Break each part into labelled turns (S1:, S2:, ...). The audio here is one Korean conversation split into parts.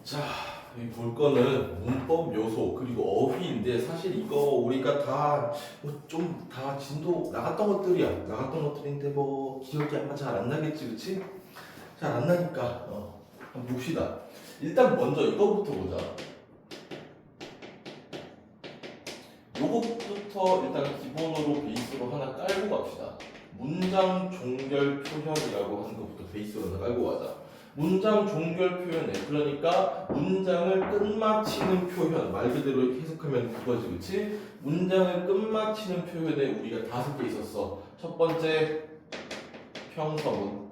S1: 자, 여기 볼 거는 문법 요소 그리고 어휘인데 사실 이거 우리가 다 좀 다 진도 나갔던 것들이야. 나갔던 것들인데 뭐 기억이 아마 잘 안 나겠지, 그치? 잘 안 나니까 한번 봅시다. 일단 먼저 이거부터 보자. 요것부터 일단 기본으로 베이스로 하나 깔고 갑시다. 문장 종결 표현이라고 하는 것부터 베이스로 하나 깔고 가자. 문장 종결 표현에 그러니까 문장을 끝마치는 표현 말 그대로 해석하면 그거지, 그치? 문장을 끝마치는 표현에 우리가 5개 있었어. 첫 번째 평서문,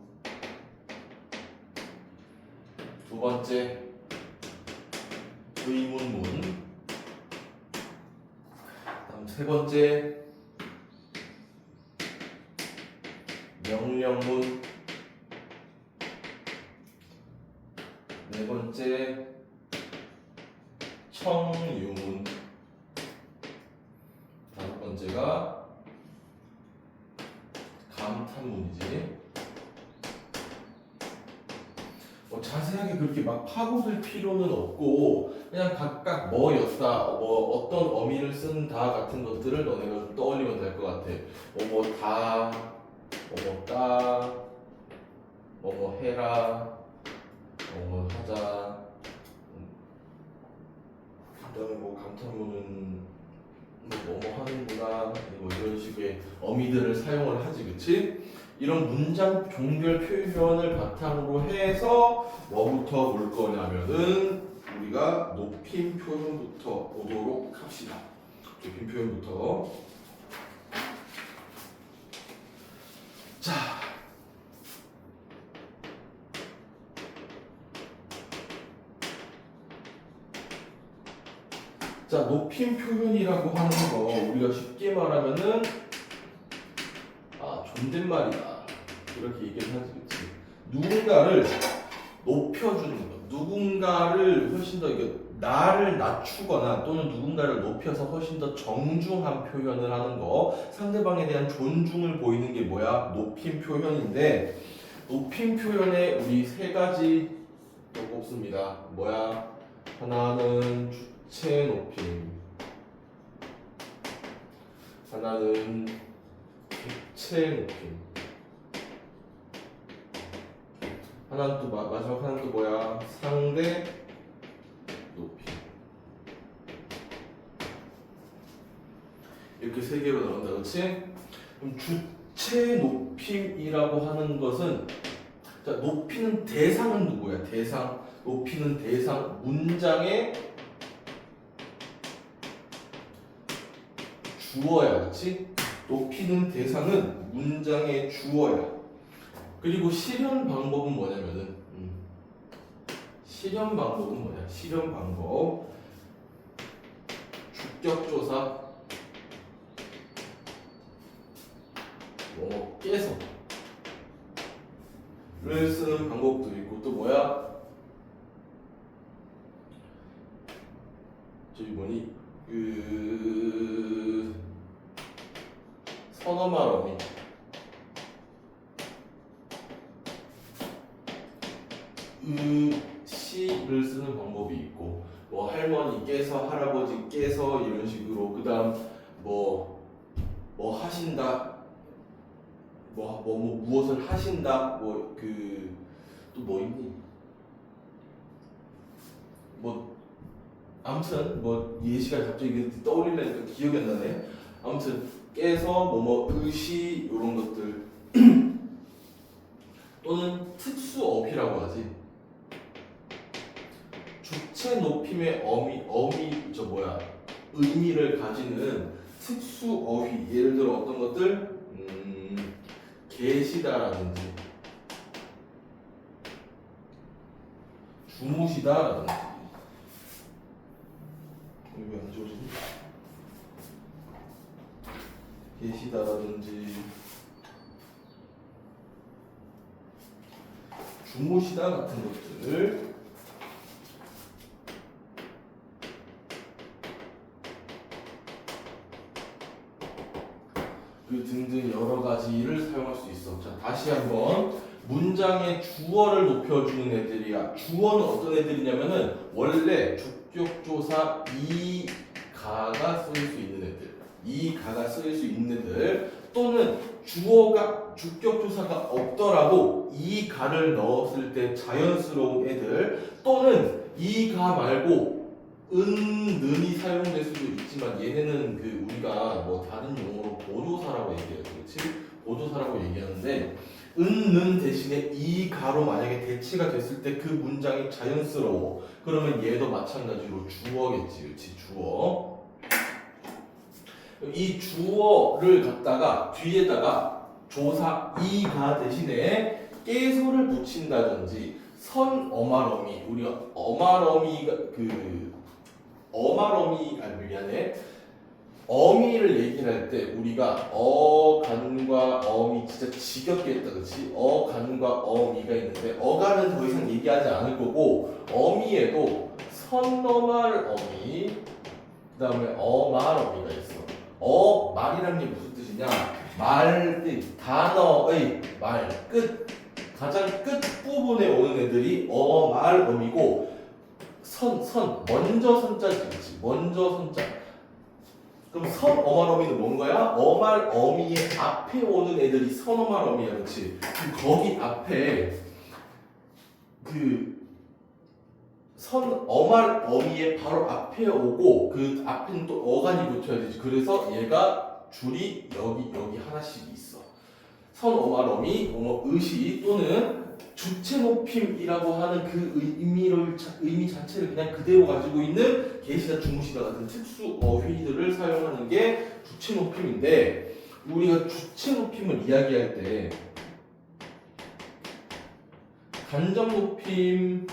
S1: 두 번째 의문문, 다음 세 번째 명령문, 네 번째 청유문, 다섯 번째가 감탄문이지. 자세하게 그렇게 막 파고들 필요는 없고 그냥 각각 뭐였다, 뭐 어떤 어미를 쓴다 같은 것들을 너네가 좀 떠올리면 될 것 같아. 뭐다, 뭐다, 뭐 해라, 뭐 하자. 그다음에 뭐 감탄문은 뭐 하는구나, 뭐 이런 식의 어미들을 사용을 하지, 그치? 이런 문장 종결 표현을 바탕으로 해서 뭐부터 볼 거냐면은 우리가 높임 표현부터 보도록 합시다. 높임 표현부터. 자, 높임 표현이라고 하는 거 우리가 쉽게 말하면은 존댓말이다 이렇게 얘기를 하지, 그치? 누군가를 높여주는 거, 누군가를 훨씬 더 나를 낮추거나 또는 누군가를 높여서 훨씬 더 정중한 표현을 하는 거, 상대방에 대한 존중을 보이는 게 뭐야? 높임 표현인데, 높임 표현에 우리 세 가지 또 꼽습니다. 뭐야? 하나는 주체 높임, 하나는 객체 높임, 하나는 또 마지막 하나는 또 뭐야? 상대 높임. 이렇게 세 개로 나온다, 그렇지? 그럼 주체 높임이라고 하는 것은, 자, 높이는 대상은 누구야? 대상. 높이는 대상, 문장의 주어야, 그렇지? 높이는 대상은 문장의 주어야. 그리고 실현 방법은 뭐냐면은 실현 방법은 뭐냐? 실현 방법, 주격조사, 뭐 깨서 를 쓰는 방법도 있고, 또 뭐야? 저기 뭐니? 선어말 어미, 시를 쓰는 방법이 있고, 뭐 할머니께서, 할아버지께서 이런 식으로. 그다음 뭐 하신다, 무엇을 하신다, 또 뭐 있니? 아무튼 예시가 갑자기 떠올리려니까 기억이 안 나네. 아무튼 깨서 의시 이런 것들 또는 특수 어휘라고 하지. 주체 높임의 의미를 가지는 특수 어휘, 예를 들어 어떤 것들, 계시다라든지 주무시다라든지. 이거 왜 안 지워지니? 계시다라든지 주무시다 같은 것들 등등 여러 가지를 사용할 수 있어. 자, 다시 한번 문장의 주어를 높여주는 애들이야. 주어는 어떤 애들이냐면은 원래 주격조사 이가가 쓰일 수 있는 애들, 이가가 쓰일 수 있는 애들, 또는 주어가 주격조사가 없더라도 이가를 넣었을 때 자연스러운 애들, 또는 이가 말고 은는이 사용될 수도 있지만 얘네는 그 우리가 뭐 다른 용어로 보조사라고 얘기해요. 그렇지? 보조사라고 얘기하는데 은는 대신에 이가로 만약에 대치가 됐을 때 그 문장이 자연스러워. 그러면 얘도 마찬가지로 주어겠지. 그렇지? 주어. 이 주어를 갖다가 뒤에다가 조사 이가 대신에 깨소를 붙인다든지 선어말어미, 우리가 어말어미가 미안해. 어미를 얘기할 때 우리가 어간과 어미 진짜 지겹게 했다, 그렇지? 어간과 어미가 있는데 어간은 더 이상 얘기하지 않을 거고 어미에도 선어말 어미, 그 다음에 어말 어미가 있어. 말이라는 게 무슨 뜻이냐? 단어의 말 끝, 가장 끝 부분에 오는 애들이 어말 어미고 먼저 선자지, 그렇지? 먼저 선자. 그럼 선어말어미는 뭔가야? 어말어미의 앞에 오는 애들이 선어말어미야, 그렇지? 거기 앞에 그 선어말어미의 바로 앞에 오고 그 앞에는 또 어간이 붙어야 되지. 그래서 얘가 줄이 여기 하나씩 있어. 선어말어미, 의시 또는 주체 높임이라고 하는 그 의미 자체를 그냥 그대로 가지고 있는 계시다, 중시다 같은 특수 어휘들을 사용하는 게 주체 높임인데, 우리가 주체 높임을 이야기할 때 간접 높임,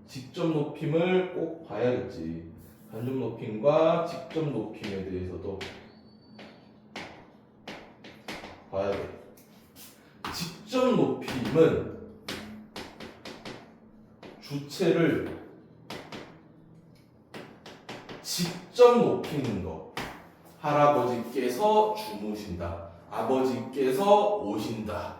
S1: 직접 높임을 꼭 봐야겠지. 간접 높임과 직접 높임에 대해서도 봐야 돼. 직접 높임은 주체를 직접 높이는 거. 할아버지께서 주무신다, 아버지께서 오신다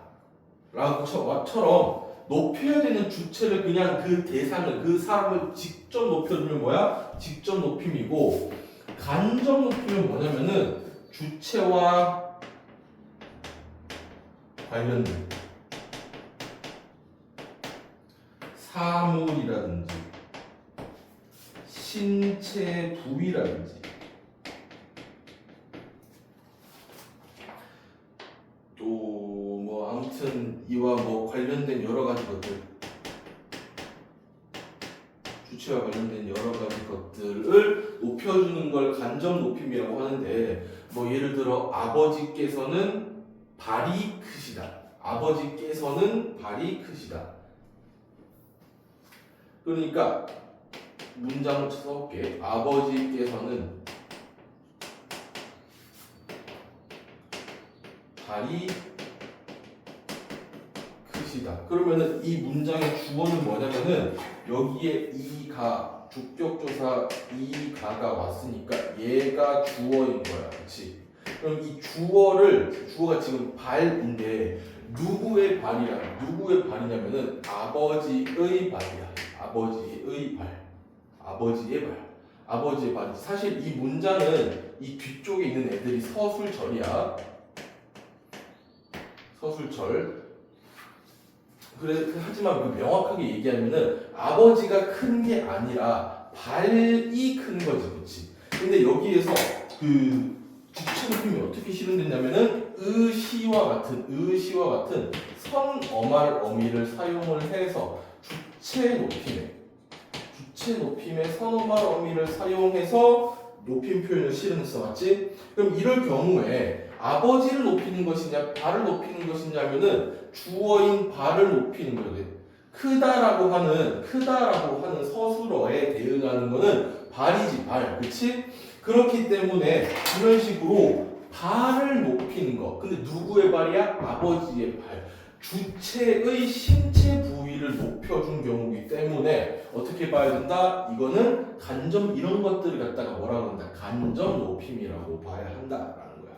S1: 라고 처럼 높여야 되는 주체를 그냥 그 대상을, 그 사람을 직접 높여주면 뭐야? 직접 높임이고, 간접 높임은 뭐냐면은 주체와 관련된 사물이라든지 신체 부위라든지 또 뭐 아무튼 이와 뭐 관련된 여러 가지 것들, 주체와 관련된 여러 가지 것들을 높여주는 걸 간접 높임이라고 하는데, 뭐 예를 들어 아버지께서는 발이 크시다, 아버지께서는 발이 크시다. 그러니까 문장을 써볼게. 아버지께서는 발이 크시다. 그러면은 이 문장의 주어는 뭐냐면은 여기에 이가, 주격조사 이가가 왔으니까 얘가 주어인 거야, 그렇지? 그럼 이 주어가 지금 발인데 누구의 발이냐면은 아버지의 발이야. 아버지의 발. 사실 이 문장은 이 뒤쪽에 있는 애들이 서술절이야. 서술절. 하지만 그 명확하게 얘기하면은 아버지가 큰 게 아니라 발이 큰 거지, 그렇지? 근데 여기에서 그 주체 높임이 어떻게 실현됐냐면은 의시와 같은 선어말 어미를 사용을 해서 주체 높임의 선어말 어미를 사용해서 높임 표현을 실현했어, 맞지? 그럼 이럴 경우에 아버지를 높이는 것이냐 발을 높이는 것이냐면은 주어인 발을 높이는 거거든. 크다라고 하는 서술어에 대응하는 거는 발이지, 발, 그렇지? 그렇기 때문에 이런 식으로 발을 높이는 거. 근데 누구의 발이야? 아버지의 발. 주체의 신체 부위를 높여준 경우이기 때문에 어떻게 봐야 된다? 이거는 간접, 이런 것들을 갖다가 뭐라고 한다? 간접 높임이라고 봐야 한다라는 거야.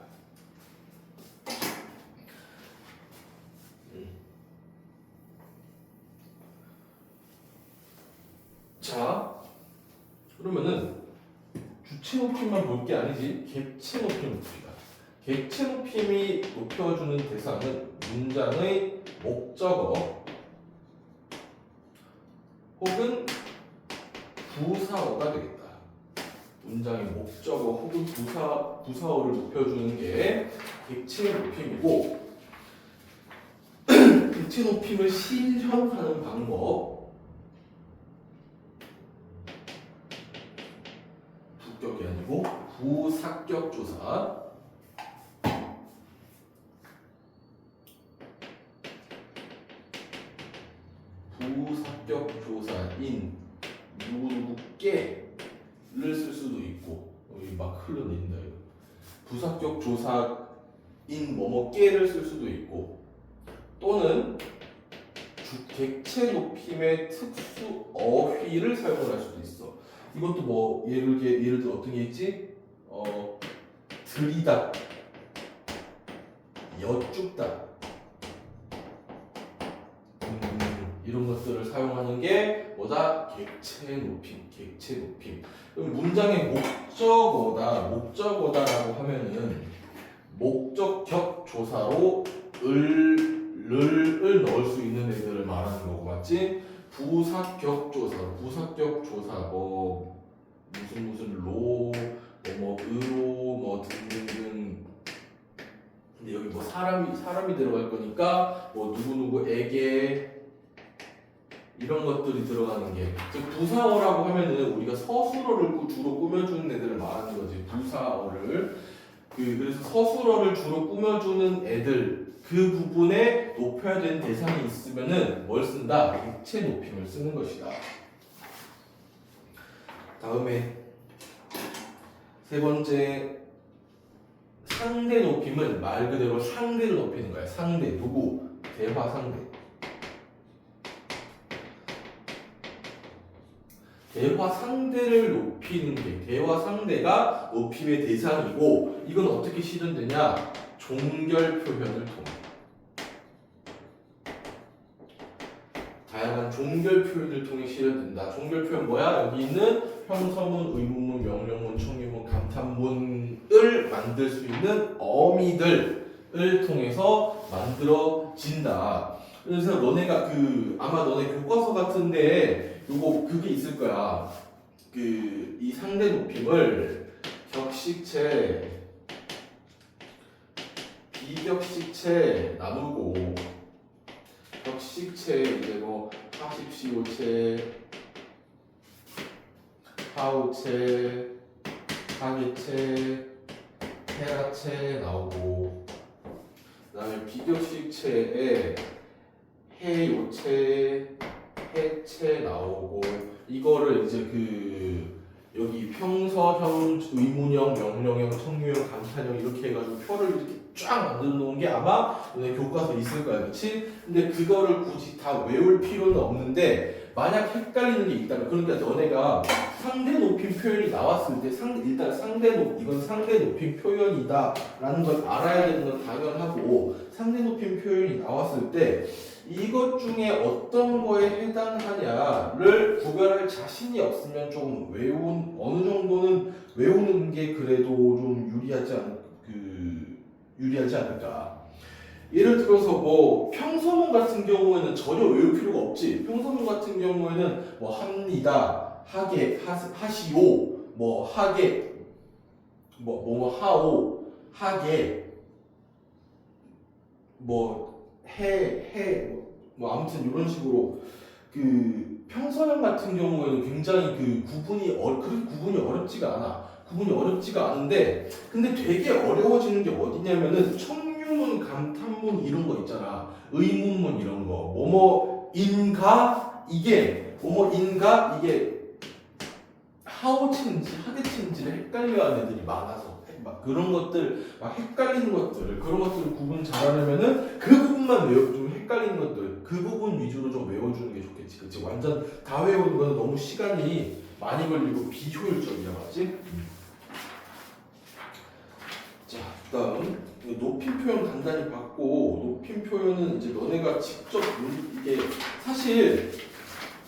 S1: 자, 그러면은 주체 높임만 볼 게 아니지 객체 높임 높이다. 객체 높임이 높여주는 대상은 문장의 목적어 혹은 부사어가 되겠다. 문장의 목적어 혹은 부사어를 높여주는 게 객체 높임이고 객체 높임을 실현하는 방법 부격이 아니고 부사격 조사 부사격 조사인 누구누구께를 쓸 수도 있고 여기 막 흘러내린다 이거 부사격 조사인 뭐뭐께를 쓸 수도 있고 또는 객체 높임의 특수 어휘를 사용할 수도 있어. 이것도 뭐 예를 들어 어떤 게 있지? 들이다, 여쭙다 이런 것들을 사용하는 게 뭐다? 객체 높임. 그럼 문장의 목적어다라고 하면은 목적격 조사로 을 넣을 수 있는 애들을 말하는 거고 맞지? 부사격 조사 뭐 무슨 로 뭐 의로 뭐 등등등. 근데 여기 뭐 사람이 들어갈 거니까 뭐 누구누구에게 이런 것들이 들어가는 게 즉 부사어라고 하면은 우리가 서술어를 주로 꾸며주는 애들을 말하는 거지. 부사어를 그래서 서술어를 주로 꾸며주는 애들 그 부분에 높여야 되는 대상이 있으면은 뭘 쓴다? 객체 높임을 쓰는 것이다. 다음에 세 번째 상대 높임은 말 그대로 상대를 높이는 거야. 상대 누구? 대화 상대. 대화 상대를 높이는 게 대화 상대가 높임의 대상이고 이건 어떻게 실현되냐? 종결 표현을 통해. 다양한 종결 표현을 통해 실현된다. 종결 표현 뭐야? 여기 있는 형서문, 의문문, 명령문, 청유문, 감탄문을 만들 수 있는 어미들을 통해서 만들어진다. 그래서 너네가 아마 너네 교과서 같은데 요거 그게 있을 거야. 이 상대 높임을 격식체, 비격식체 나누고 격식체 이제 뭐 하십시오체, 하우체, 하계체, 헤라체 나오고 그다음에 비격식체에 해요체, 해체 나오고 이거를 이제 여기 평서형, 의문형, 명령형, 청유형, 감탄형 이렇게 해가지고 표를 이렇게 쫙 만들어 놓은 게 아마 너네 교과서에 있을 거야, 그렇지? 근데 그거를 굳이 다 외울 필요는 없는데 만약 헷갈리는 게 있다면 그러니까 너네가 상대 높임 표현이 나왔을 때 일단 이건 상대 높임 표현이다라는 걸 알아야 되는 건 당연하고 상대 높임 표현이 나왔을 때 이것 중에 어떤 거에 해당하냐를 구별할 자신이 없으면 좀 어느 정도는 외우는 게 그래도 좀 유리하지 않을까. 예를 들어서 뭐 평서문 같은 경우에는 전혀 외울 필요가 없지. 평서문 같은 경우에는 뭐 합니다, 하게, 하시오, 뭐 하게, 뭐 하오, 하게, 뭐 뭐 아무튼 이런 식으로 평서형 같은 경우에는 굉장히 구분이 어렵지가 않아. 구분이 어렵지가 않은데 근데 되게 어려워지는 게 어디냐면은 청유문, 감탄문 이런 거 있잖아. 의문문 이런 거. 뭐뭐인가 이게 하오친지 하게친지를 헷갈려하는 애들이 많아서 막 그런 것들 막 헷갈리는 것들을 그런 것들을 구분 잘하려면은 그 부분만 좀 헷갈리는 것들 그 부분 위주로 좀 외워주는 게 좋겠지. 그치? 완전 다 외우는 거는 너무 시간이 많이 걸리고 비효율적이야, 맞지? 자, 그다음 높임 표현 간단히 봤고 높임 표현은 이제 너네가 직접 이게 사실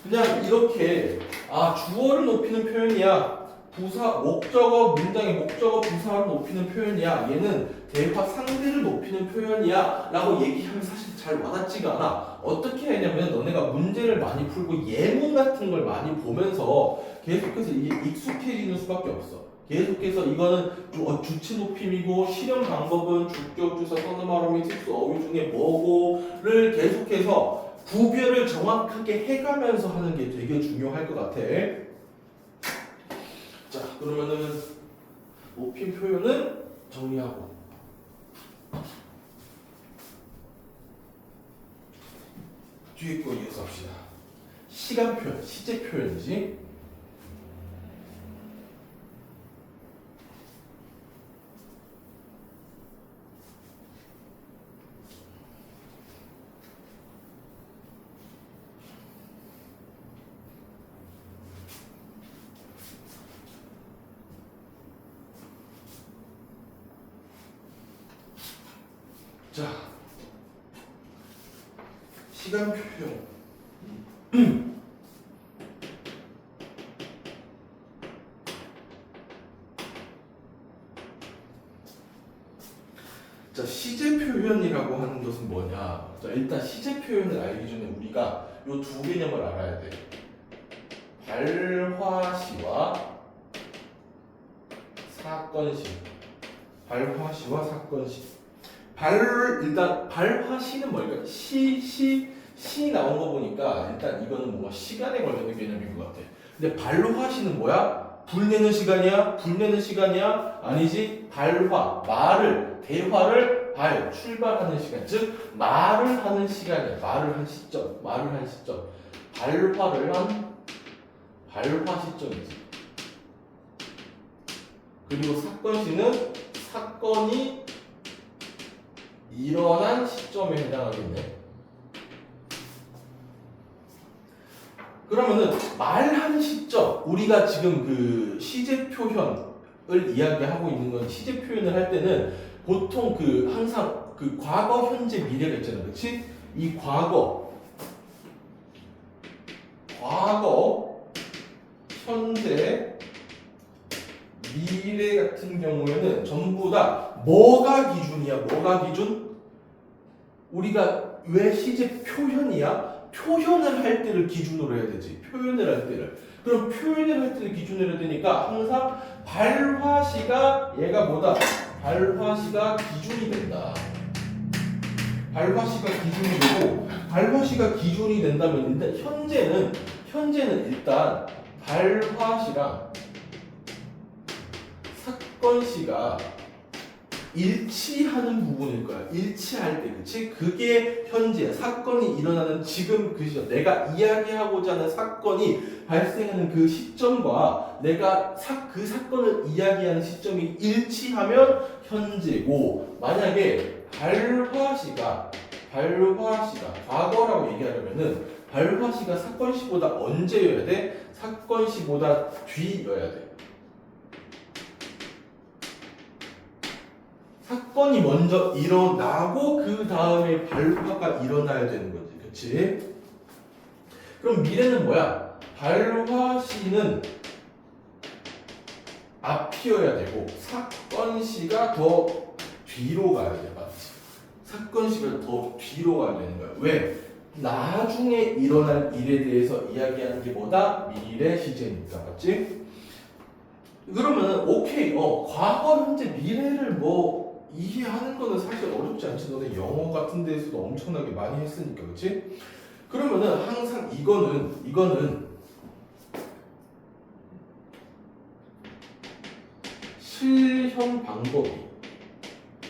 S1: 그냥 이렇게 아, 주어를 높이는 표현이야. 부사, 목적어, 문장의 목적어 부사를 높이는 표현이야. 얘는 대화 상대를 높이는 표현이야. 라고 얘기하면 사실 잘 와닿지가 않아. 어떻게 하냐면 너네가 문제를 많이 풀고 예문 같은 걸 많이 보면서 계속해서 이게 익숙해지는 수밖에 없어. 계속해서 이거는 주체 높임이고 실현 방법은 주격, 주사, 선어, 말음이 특수, 어휘 중에 뭐고를 계속해서 구별을 정확하게 해가면서 하는 게 되게 중요할 것 같아. 자, 그러면은 높임 표현은 정리하고 뒤에 거 이어서 합시다. 시간 표현, 시제 표현이지. 자, 시간 표현. 자, 시제 표현이라고 하는 것은 뭐냐? 자, 일단 시제 표현을 알기 전에 우리가 요 두 개념을 알아야 돼. 발화시와 사건시. 발화시와 사건시. 일단 발화시는 뭘까? 시 나온 거 보니까 일단 이거는 뭔가 시간에 관련된 개념인 것 같아. 근데 발화시는 뭐야? 불 내는 시간이야? 불 내는 시간이야? 아니지. 대화를 출발하는 시간, 즉 말을 하는 시간이야. 말을 한 시점. 발화 시점이지. 그리고 사건시는 사건이 일어난 시점에 해당하겠네. 그러면은 말하는 시점, 우리가 지금 그 시제 표현을 이야기하고 있는 건 시제 표현을 할 때는 보통 항상 과거, 현재, 미래가 있잖아, 그렇지? 이 과거, 현재, 미래 같은 경우에는 전부 다 뭐가 기준이야? 뭐가 기준? 우리가 왜 시제 표현이야? 표현을 할 때를 기준으로 해야 되지. 표현을 할 때를. 그럼 표현을 할 때를 기준으로 해야 되니까 항상 발화시가 얘가 뭐다? 발화시가 기준이 된다. 발화시가 기준이 되고, 발화시가 기준이 된다면 일단 현재는 일단 발화시랑 사건시가 일치하는 부분일 거야. 일치할 때, 그치? 그게 현재 사건이 일어나는 지금 그 시점, 내가 이야기하고자 하는 사건이 발생하는 그 시점과 내가 그 사건을 이야기하는 시점이 일치하면 현재고, 만약에 발화시가 과거라고 얘기하려면은 발화시가 사건시보다 언제여야 돼? 사건시보다 뒤여야 돼. 사건이 먼저 일어나고 그 다음에 발화가 일어나야 되는 거지, 그렇지? 그럼 미래는 뭐야? 발화시는 앞이어야 되고 사건시가 더 뒤로 가야 돼, 맞지? 사건시가 더 뒤로 가야 되는 거야. 왜? 나중에 일어날 일에 대해서 이야기하는 게 뭐다? 미래 시제니까, 맞지? 그러면 오케이, 과거, 현재, 미래를 이해하는 거는 사실 어렵지 않지. 너네 영어 같은 데서도 엄청나게 많이 했으니까, 그렇지? 그러면은 항상 이거는 실현 방법이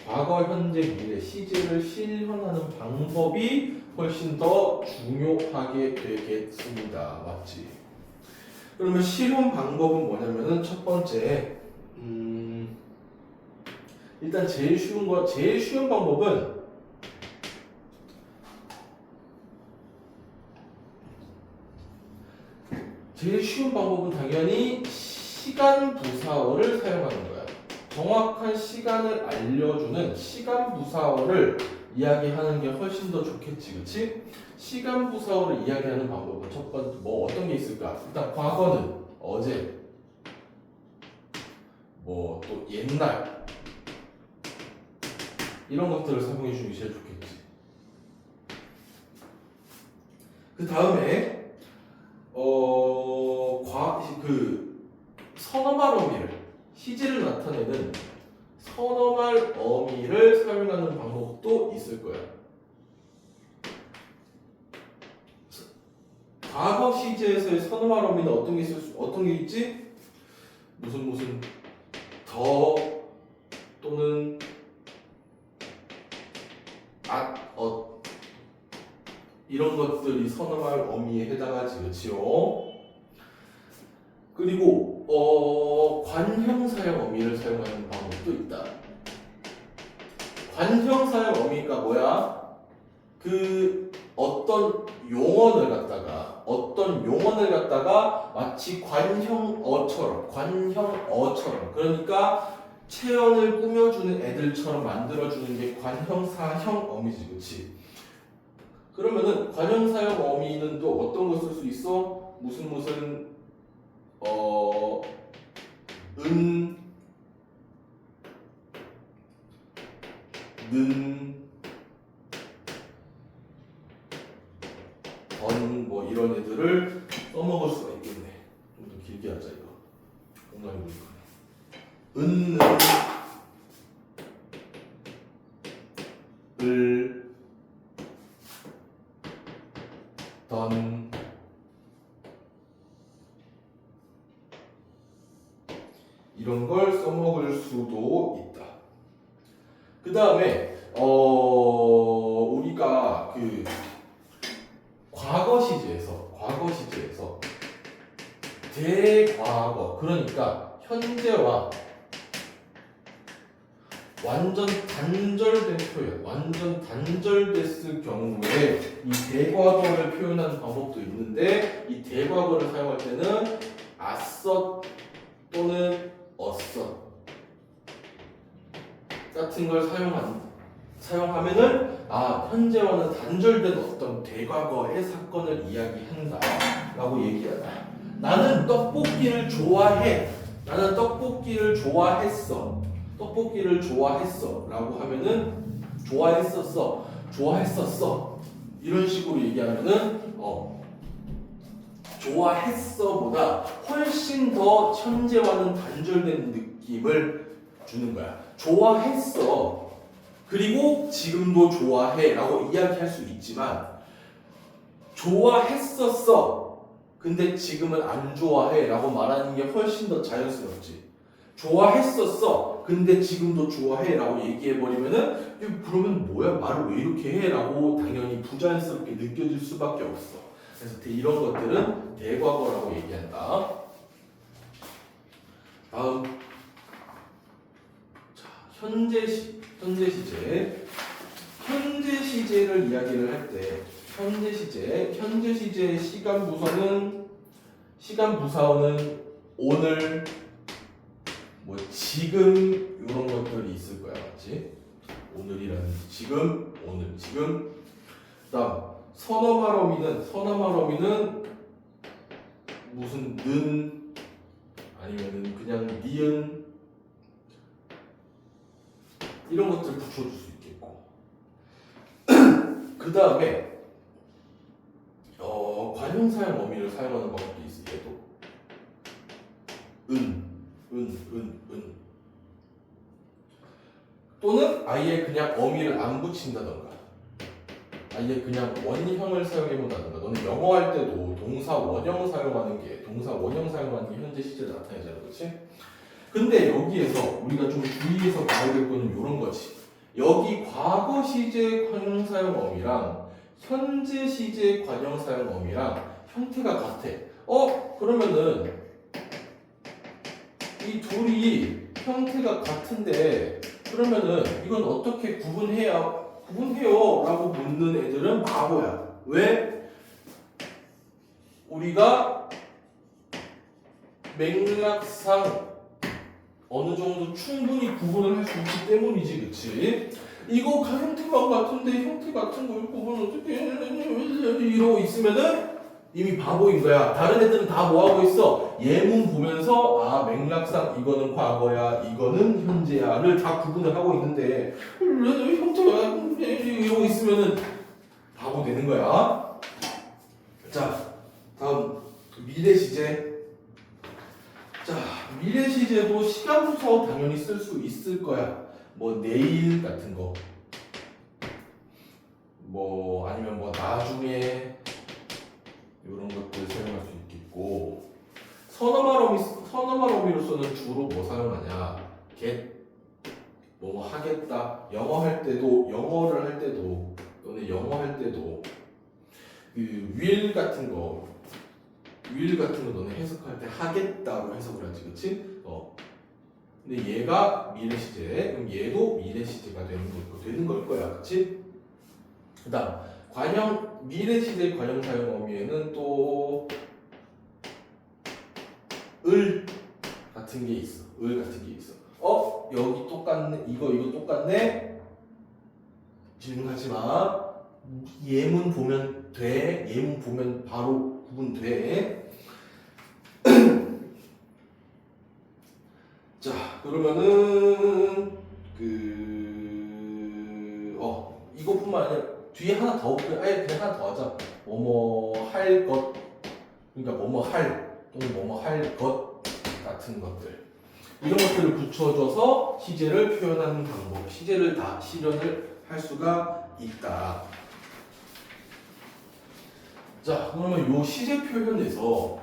S1: 과거, 현재, 미래 시제를 실현하는 방법이 훨씬 더 중요하게 되겠습니다. 맞지? 그러면 실현 방법은 뭐냐면은 첫 번째, 일단 제일 쉬운 방법은 당연히 시간 부사어를 사용하는 거야. 정확한 시간을 알려주는 시간 부사어를 이야기하는 게 훨씬 더 좋겠지, 그치? 시간 부사어를 이야기하는 방법은 첫 번째 뭐 어떤 게 있을까? 일단 과거는 어제, 뭐 또 옛날 이런 것들을 사용해 주는 게 제일 좋겠지. 그 다음에 그 선어말 어미를 시제를 나타내는 선어말 어미를 사용하는 방법도 있을 거야. 과거 시제에서의 선어말 어미는 어떤 게 있지? 무슨 더 또는 이런 것들이 선어말 어미에 해당하지, 그렇지요? 그리고 관형사형 어미를 사용하는 방법도 있다. 관형사형 어미가 뭐야? 그 어떤 용언을 갖다가 마치 관형어처럼 그러니까 체언을 꾸며주는 애들처럼 만들어주는 게 관형사형 어미지, 그렇지? 그러면은 관형사형 어미는 또 어떤 거 쓸 수 있어? 는, 던, 뭐 이런 애들을 써먹을 수가 있겠네. 좀 더 길게 하자 이거. 공간이 보니까. 을, 던, 이런 걸 써먹을 수도 있다. 그 다음에 우리가 그 과거 시제에서 대과거, 그러니까 현재와 완전 단절됐을 경우에 이 대과거를 표현하는 방법도 있는데, 이 대과거를 사용할 때는 asot 또는 asot 같은 걸 사용하면은 현재와는 단절된 어떤 대과거의 사건을 이야기한다 라고 얘기하다. 나는 떡볶이를 좋아했어 라고 하면은 좋아했었어 이런 식으로 얘기하면은 좋아했어보다 훨씬 더 현재와는 단절된 느낌을 주는 거야. 좋아했어 그리고 지금도 좋아해 라고 이야기할 수 있지만, 좋아했었어 근데 지금은 안 좋아해 라고 말하는 게 훨씬 더 자연스럽지. 좋아했었어 근데 지금도 좋아해 라고 얘기해버리면은 그러면 뭐야, 말을 왜 이렇게 해? 라고 당연히 부자연스럽게 느껴질 수밖에 없어. 그래서 이런 것들은 대과거라고 얘기한다. 다음, 자, 현재 시제를 이야기를 할 때 현재 시제의 시간 부사어는 오늘, 뭐 지금 이런 것들이 있을 거야, 맞지? 오늘이라는 지금. 그다음 선어말 어미는 무슨 는 아니면은 그냥 니은 이런 것들 붙여줄 수 있겠고. 그 다음에 관형사형 어미를 사용하는 방법도 있어. 얘도 은 또는 아예 그냥 어미를 안 붙인다던가, 아예 그냥 원형을 사용해본다던가. 너는 영어 할 때도 동사 원형 사용하는 게 현재 시제를 나타내잖아, 그렇지? 근데 여기에서 우리가 좀 주의해서 봐야 될 거는 이런 거지. 여기 과거 시제 관형사용 어미랑 현재 시제 관형사용 어미랑 형태가 같아. 그러면은 이 둘이 형태가 같은데 그러면은 이건 어떻게 구분해요? 라고 묻는 애들은 바보야. 왜? 우리가 맥락상 어느 정도 충분히 구분을 할 수 있기 때문이지, 그치? 이거 형태만 같은데 형태 같은 걸 보면 어떻게 이러고 있으면은 이미 바보인 거야. 다른 애들은 다 뭐 하고 있어? 예문 보면서 아 맥락상 이거는 과거야, 이거는 현재야를 다 구분을 하고 있는데 형태가 이러고 있으면은 바보 되는 거야. 자, 다음 미래 시제. 자, 미래 시제도 시간부터 당연히 쓸 수 있을 거야. 뭐 내일 같은 거, 뭐 아니면 뭐 나중에 이런 것들 사용할 수 있겠고, 선어말어미로서는 주로 뭐 사용하냐? get, 뭐 하겠다. 영어 할 때도, 영어를 할 때도, 또는 영어 할 때도 그 will 같은 거, will 같은 거 너네 해석할 때 하겠다고 해석을 하지, 그렇지? 근데 얘가 미래 시제, 그럼 얘도 미래 시제가 되는 걸 거야, 그렇지? 그다음 관형 미래 시제 관형 사용 어미에는 또 을 같은 게 있어. 을 같은 게 있어. 여기 똑같네. 이거 똑같네. 질문하지 마. 예문 보면 돼. 예문 보면 바로 구분돼. 자, 그러면은 이것뿐만 아니라 뒤에 하나 더 아예 그냥 하나 더 하자. 뭐뭐 할 것, 그러니까 뭐뭐 할 또는 뭐뭐 할 것 같은 것들, 이런 것들을 붙여줘서 시제를 표현하는 방법, 시제를 다 실현을 할 수가 있다. 자, 그러면 요 시제 표현에서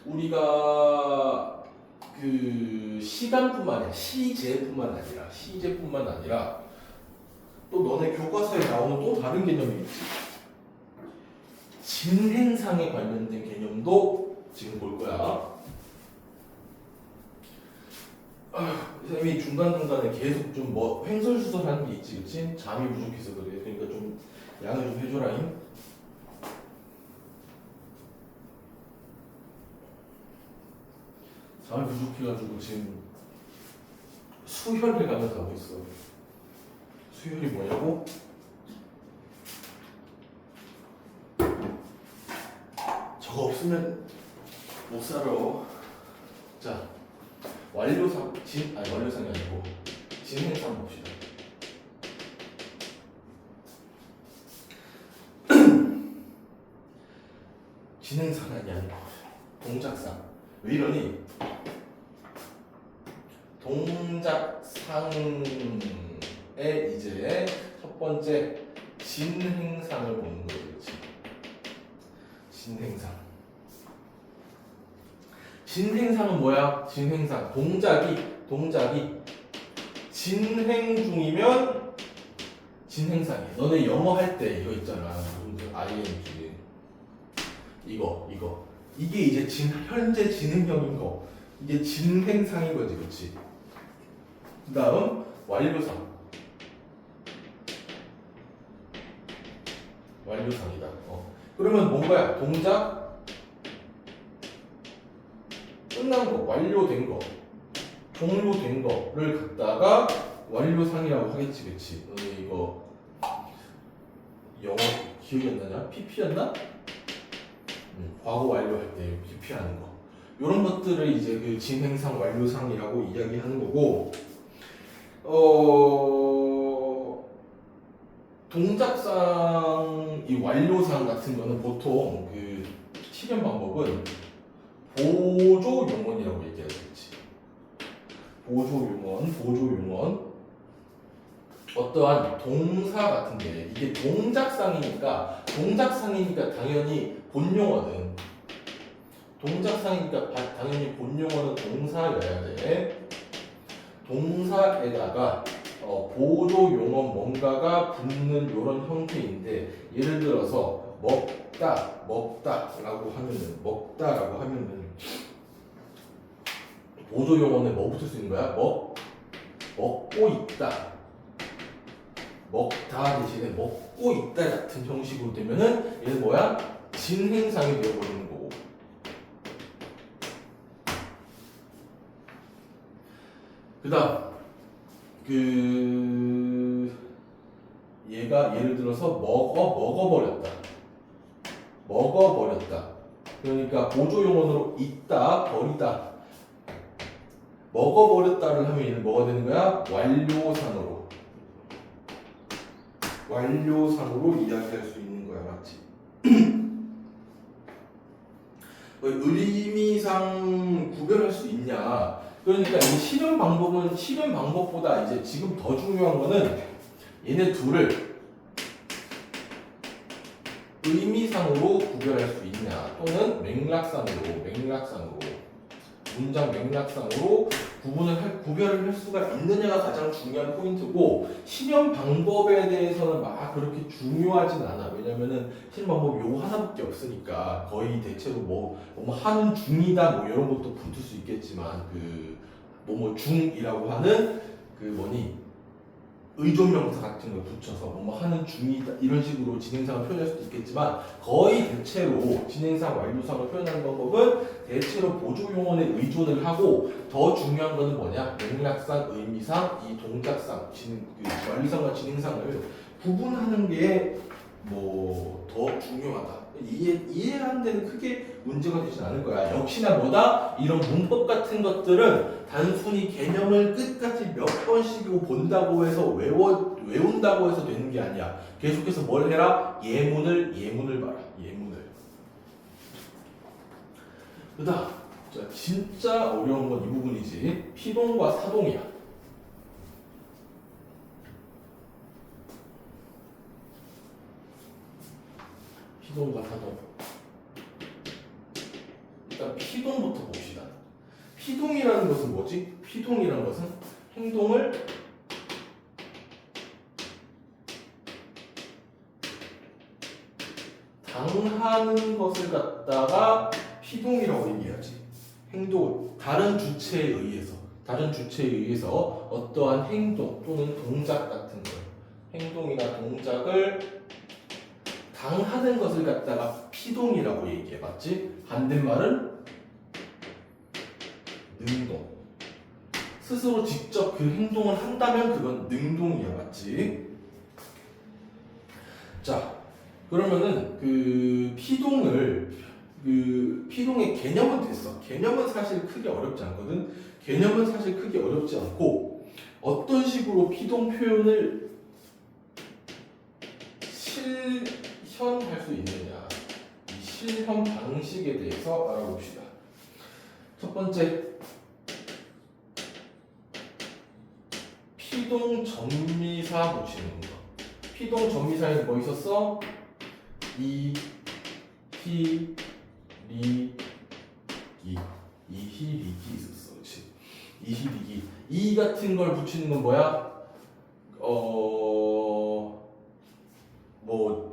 S1: 우리가 그 시간뿐만 아니라 시제뿐만 아니라 또 너네 교과서에 나오는 또 다른 개념이 있지. 진행상에 관련된 개념도 지금 볼 거야. 선생님이 중간중간에 계속 좀 뭐 횡설수설하는 게 있지, 그치? 잠이 부족해서 그래. 그러니까 좀 양해 좀 해줘라잉. 잠이 부족해가지고 지금 수혈을 가면 가고 있어. 수혈이 뭐냐고? 저거 없으면 못 살아. 자, 완료상이 아니고 진행상 봅시다. 진행상이 아니고 동작상. 왜 이러니? 동작상에 이제 첫 번째 진행상을 보는 거지, 그렇지? 진행상은 뭐야? 진행상 동작이 진행 중이면 진행상이야. 너네 영어 할 때 이거 있잖아. ing 이거 이게 이제 현재 진행형인 거, 이게 진행상인 거지, 그렇지? 그다음 완료상이다. 그러면 뭔가야? 동작 끝난 거, 완료된 거, 종료된 거를 갖다가 완료상이라고 하겠지, 그치? 너네 이거 영어 기억이 안 나냐? PP였나? 과거 완료할 때 PP하는 거, 이런 것들을 이제 그 진행상, 완료상이라고 이야기하는 거고, 동작상, 이 완료상 같은 거는 보통 그 실현 방법은 보조 용언이라고 얘기하겠지. 보조 용언. 어떠한 동사 같은데, 이게 동작상이니까 당연히 본용어는 동사여야 돼. 동사에다가 보조 용어 뭔가가 붙는 이런 형태인데, 예를 들어서 먹다라고 하면은 보조 용어는 뭐 붙을 수 있는 거야? 먹고 있다. 먹다 대신에 먹고 있다 같은 형식으로 되면은 얘는 뭐야? 진행상이 되어버리는 거고. 그다음 얘가 예를 들어서 먹어버렸다. 그러니까 보조 용언으로 있다, 버리다. 먹어버렸다를 하면 얘는 뭐가 되는 거야? 완료상으로 이야기할 수 있는 거야, 맞지? 의미상 구별할 수 있냐? 그러니까 이 실현 방법보다 이제 지금 더 중요한 거는 얘네 둘을 의미상으로 구별할 수 있냐, 또는 문장 맥락상으로 구별을 할 수가 있느냐가 가장 중요한 포인트고, 실현 방법에 대해서는 막 그렇게 중요하진 않아. 왜냐면은 실현 방법 요 하나밖에 없으니까 거의 대체로 뭐 하는 중이다 뭐 이런 것도 붙을 수 있겠지만, 그 중이라고 하는 의존명사 같은 걸 붙여서 하는 중이다 이런 식으로 진행상을 표현할 수도 있겠지만, 거의 대체로 진행상 완료상을 표현하는 방법은 대체로 보조용언에 의존을 하고, 더 중요한 거는 뭐냐? 맥락상, 의미상, 이 동작상, 완료상과 진행상을 구분하는 게 더 중요하다. 이해하는 데는 크게 문제가 되진 않을 거야. 역시나 이런 문법 같은 것들은 단순히 개념을 끝까지 몇 번씩이고 본다고 해서 외운다고 해서 되는 게 아니야. 계속해서 뭘 해라? 예문을 봐라. 예문을. 그다음, 진짜 어려운 건 이 부분이지. 피동과 사동이야. 피동과 사동. 일단 피동부터 봅시다. 피동이라는 것은 뭐지? 피동이라는 것은 행동을 당하는 것을 갖다가 피동이라고 얘기하지. 행동, 다른 주체에 의해서 어떠한 행동 또는 동작 같은 것, 행동이나 동작을 당하는 것을 갖다가 피동이라고 얘기해. 맞지? 반대말은 능동. 스스로 직접 그 행동을 한다면 그건 능동이야. 맞지? 자, 그러면은 피동의 개념은 됐어. 개념은 사실 크게 어렵지 않거든. 개념은 사실 크게 어렵지 않고, 어떤 식으로 피동 표현을 실현할 수 있느냐, 이 실현 방식에 대해서 알아봅시다. 첫 번째, 피동 전미사 붙이는 거. 피동 전미사에 뭐 있었어? 이, 히, 리, 기. 이히리기 있었어. 그렇지? 이히리기. 이 같은 걸 붙이는 건 뭐야?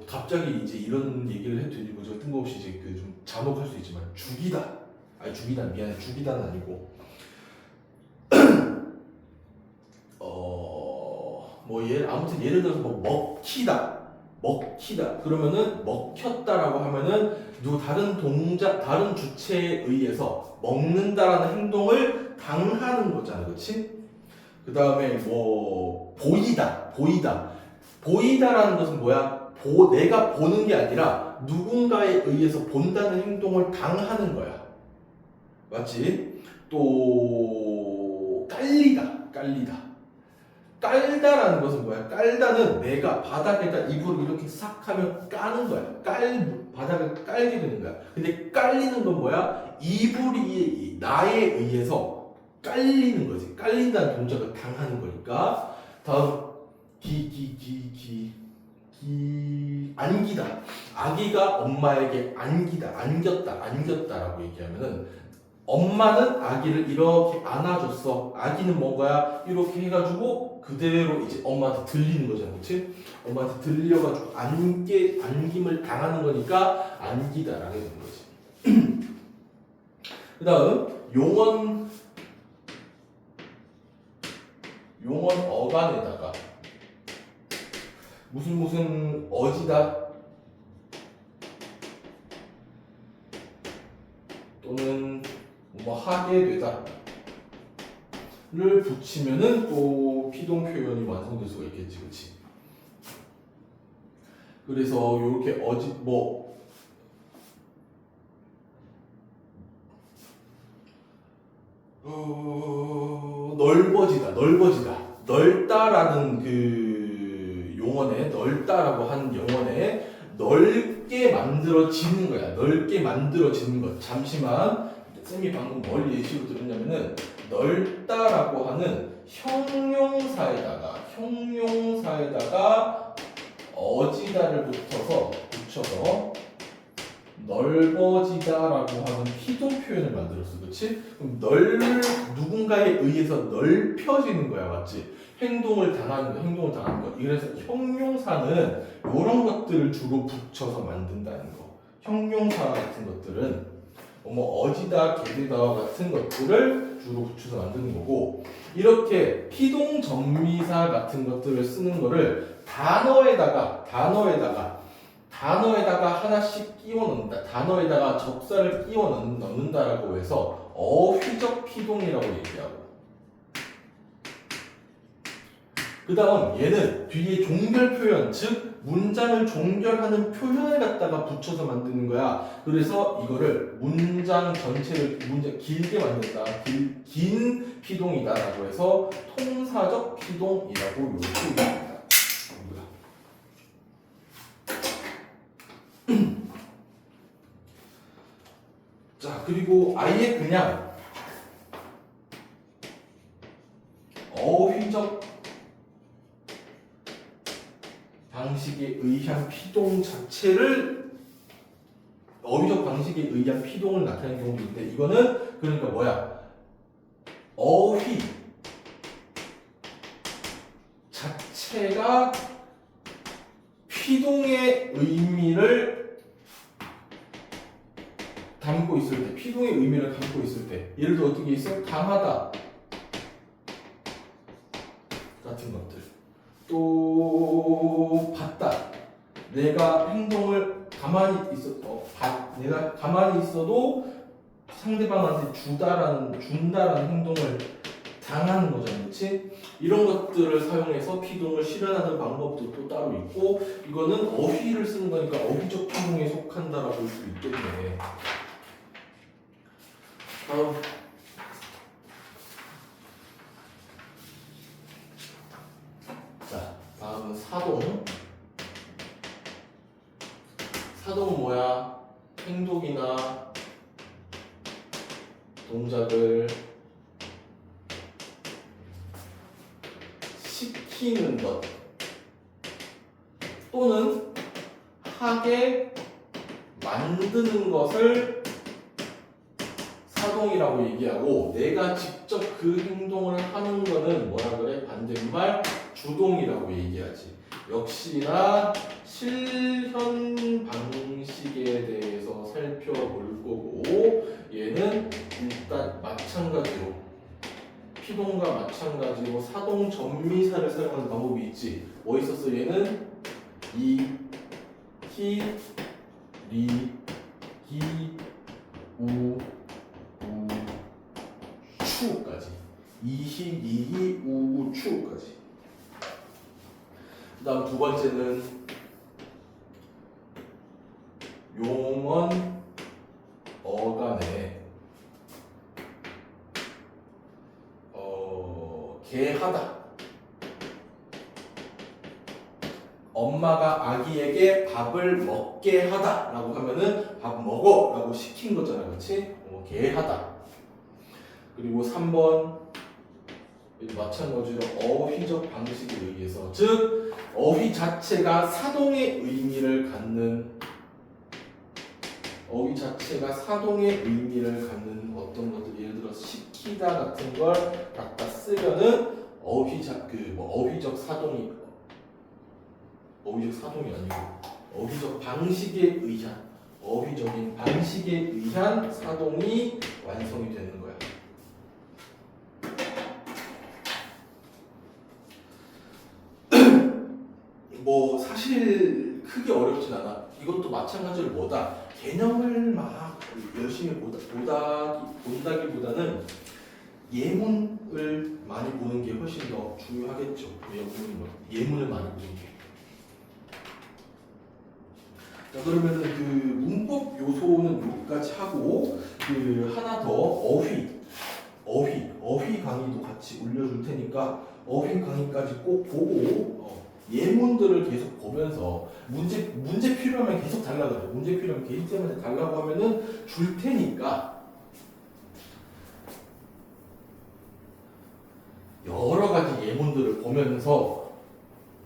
S1: 갑자기 이제 이런 얘기를 해도 되지, 저 뜬금없이 이제 좀 잔혹할 수 있지만, 죽이다. 미안해. 죽이다는 아니고. 아무튼 예를 들어서 먹히다. 그러면은 먹혔다라고 하면은 다른 주체에 의해서 먹는다라는 행동을 당하는 거잖아, 그렇지? 그 다음에 보이다라는 것은 뭐야? 내가 보는 게 아니라 누군가에 의해서 본다는 행동을 당하는 거야. 맞지? 또 깔다라는 것은 뭐야? 깔다는 내가 바닥에다 이불을 이렇게 싹 하면 까는 거야. 바닥을 깔게 되는 거야. 근데 깔리는 건 뭐야? 이불이 나에 의해서 깔리는 거지. 깔린다는 동작을 당하는 거니까. 다음, 안기다. 아기가 엄마에게 안겼다라고 얘기하면은, 엄마는 아기를 이렇게 안아줬어. 아기는 뭔가야? 이렇게 해가지고 그대로 이제 엄마한테 들리는 거잖아, 그렇지? 엄마한테 들려가지고 안김을 당하는 거니까 안기다라고 되는 거지. 그 다음, 용언 어간에다가 무슨 어지다 또는 하게 되다 를 붙이면은 또 피동 표현이 완성될 수가 있겠지, 그렇지? 그래서 이렇게 넓어지다. 넓다라는 그 용어네, 넓다라고 한 용어네, 넓게 만들어지는 거야. 넓게 만들어지는 것. 잠시만, 쌤이 방금 뭘 예시로 들었냐면은 넓다라고 하는 형용사에다가 어지다를 붙여서 넓어지다라고 하는 피동 표현을 만들었어, 그렇지? 그럼 누군가에 의해서 넓혀지는 거야, 맞지? 행동을 당하는 거. 그래서 형용사는 이런 것들을 주로 붙여서 만든다는 거. 형용사 같은 것들은 어지다, 게으르다 같은 것들을 주로 붙여서 만드는 거고, 이렇게 피동 전미사 같은 것들을 쓰는 거를 단어에다가 하나씩 끼워 넣는다. 단어에다가 접사를 끼워 넣는다라고 해서 어휘적 피동이라고 얘기하고, 그 다음 얘는 뒤에 종결 표현, 즉 문장을 종결하는 표현을 갖다가 붙여서 만드는 거야. 그래서 이거를 문장 전체를 길게 만든다. 긴 피동이다라고 해서 통사적 피동이라고 요구합니다. 자, 그리고 아예 그냥 어휘적 방식에 의한 피동 자체를 어휘적 방식에 의한 피동을 나타내는 경우도 있는데, 이거는 그러니까 뭐야? 어휘 자체가 피동의 의미를 담고 있을 때, 예를 들어 어떻게 있어? 강하다 같은 것들. 또 봤다. 내가 행동을 내가 가만히 있어도 상대방한테 준다라는 행동을 당하는 거잖아, 그렇지? 이런 것들을 사용해서 피동을 실현하는 방법도 또 따로 있고, 이거는 어휘를 쓰는 거니까 어휘적 피동에 속한다라고 볼 수 있겠네. 다음. 자, 다음은 사동. 사동은 뭐야? 행동이나 동작을 시키는 것 또는 하게 만드는 것을 사동이라고 얘기하고, 내가 직접 그 행동을 하는 거는 뭐라 그래? 반대말 주동이라고 얘기하지. 역시나 실현 방식에 대해서 살펴볼 거고, 얘는 일단 마찬가지로 피동과 마찬가지로 사동 전미사를 사용하는 방법이 있지. 뭐 있었어? 얘는 이, 히, 리, 기, 우, 추까지. 이히, 리히, 우, 추까지. 그 다음 두 번째는 용언 어간에 개하다. 엄마가 아기에게 밥을 먹게 하다 라고 하면은 밥 먹어 라고 시킨 거잖아, 그렇지? 개하다. 그리고 3번 마찬가지로 어휘적 방식에 의해서, 즉 어휘 자체가 사동의 의미를 갖는 어떤 것들, 예를 들어 시키다 같은 걸 갖다 쓰면은 어휘적 사동이 아니고 어휘적인 방식에 의한 사동이 완성이 되는 거야. 사실 크게 어렵진 않아. 이것도 마찬가지로 개념을 막 열심히 본다기보다는 예문을 많이 보는 게 훨씬 더 중요하겠죠. 예문을 많이 보는 게. 자, 그러면은 그 문법 요소는 여기까지 하고 그 하나 더 어휘 강의도 같이 올려줄 테니까 어휘 강의까지 꼭 보고 예문들을 계속 보면서 문제 필요하면 계속 달라고 그래요. 문제 필요하면 개인쌤한테 달라고 하면은 줄 테니까 여러 가지 예문들을 보면서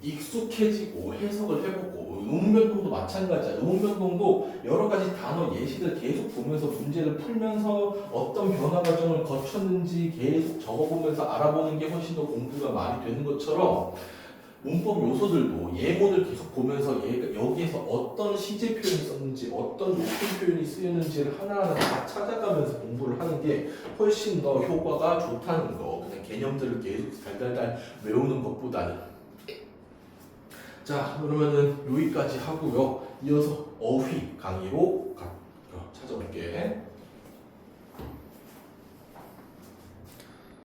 S1: 익숙해지고 해석을 해보고 음운변동도 마찬가지야. 음운변동도 여러 가지 단어 예시들 계속 보면서 문제를 풀면서 어떤 변화 과정을 거쳤는지 계속 적어보면서 알아보는 게 훨씬 더 공부가 많이 되는 것처럼 문법 요소들도 예문을 계속 보면서 여기에서 어떤 시제 표현이 썼는지 어떤 높임 표현이 쓰였는지를 하나하나 다 찾아가면서 공부를 하는 게 훨씬 더 효과가 좋다는 거. 그냥 개념들을 계속 달달달 외우는 것보다는. 자, 그러면은 여기까지 하고요. 이어서 어휘 강의로 찾아올게.